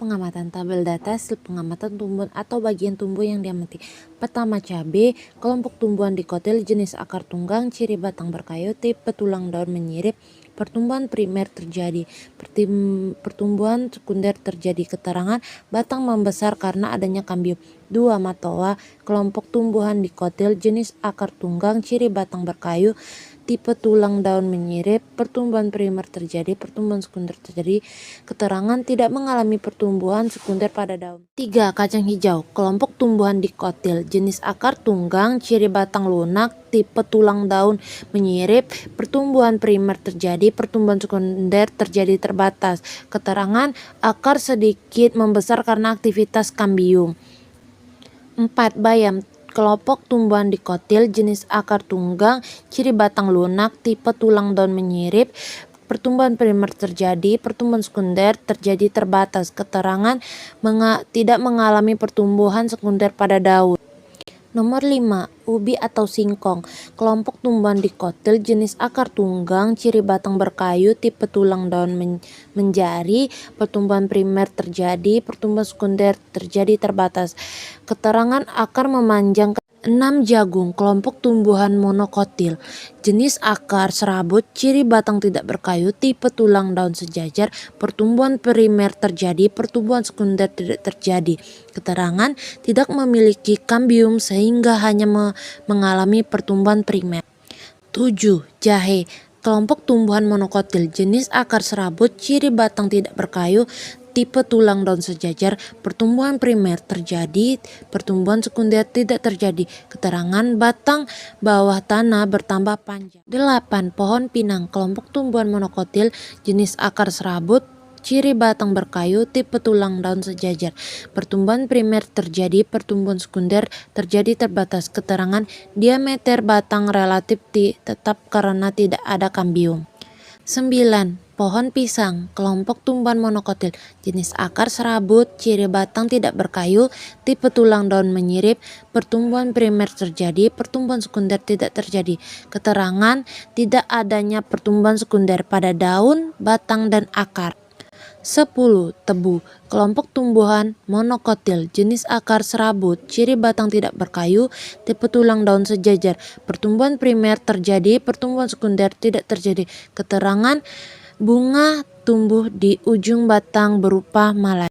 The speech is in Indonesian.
pengamatan tabel data hasil pengamatan tumbuhan atau bagian tumbuh yang diamati. Pertama, cabai, kelompok tumbuhan dikotil, jenis akar tunggang, ciri batang berkayu, tipe tulang daun menyirip, pertumbuhan primer terjadi, pertumbuhan sekunder terjadi, keterangan batang membesar karena adanya kambium. 2. Matoa, kelompok tumbuhan dikotil, jenis akar tunggang, ciri batang berkayu, tipe tulang daun menyirip, pertumbuhan primer terjadi, pertumbuhan sekunder terjadi, keterangan tidak mengalami pertumbuhan sekunder pada daun. 3. Kacang hijau, kelompok tumbuhan dikotil, jenis akar tunggang, ciri batang lunak, tipe tulang daun menyirip, pertumbuhan primer terjadi, pertumbuhan sekunder terjadi terbatas, keterangan akar sedikit membesar karena aktivitas kambium. 4. Bayam, kelompok tumbuhan dikotil, jenis akar tunggang, ciri batang lunak, tipe tulang daun menyirip, pertumbuhan primer terjadi, pertumbuhan sekunder terjadi terbatas, keterangan tidak mengalami pertumbuhan sekunder pada daun. Nomor 5. Ubi atau singkong, kelompok tumbuhan dikotil, jenis akar tunggang, ciri batang berkayu, tipe tulang daun menjari, pertumbuhan primer terjadi, pertumbuhan sekunder terjadi terbatas, keterangan akar memanjang. 6. Jagung, kelompok tumbuhan monokotil, jenis akar serabut, ciri batang tidak berkayu, tipe tulang daun sejajar, pertumbuhan primer terjadi, pertumbuhan sekunder tidak terjadi, keterangan tidak memiliki kambium sehingga hanya mengalami pertumbuhan primer. 7. Jahe, kelompok tumbuhan monokotil, jenis akar serabut, ciri batang tidak berkayu, tipe tulang daun sejajar, pertumbuhan primer terjadi, pertumbuhan sekunder tidak terjadi, keterangan batang bawah tanah bertambah panjang. 8. Pohon pinang, kelompok tumbuhan monokotil, jenis akar serabut, ciri batang berkayu, tipe tulang daun sejajar, pertumbuhan primer terjadi, pertumbuhan sekunder terjadi terbatas, keterangan diameter batang relatif tetap karena tidak ada kambium. 9. Pohon pisang, kelompok tumbuhan monokotil, jenis akar serabut, ciri batang tidak berkayu, tipe tulang daun menyirip, pertumbuhan primer terjadi, pertumbuhan sekunder tidak terjadi, keterangan tidak adanya pertumbuhan sekunder pada daun, batang, dan akar. 10. Tebu, kelompok tumbuhan monokotil, jenis akar serabut, ciri batang tidak berkayu, tipe tulang daun sejajar, pertumbuhan primer terjadi, pertumbuhan sekunder tidak terjadi, keterangan bunga tumbuh di ujung batang berupa malai.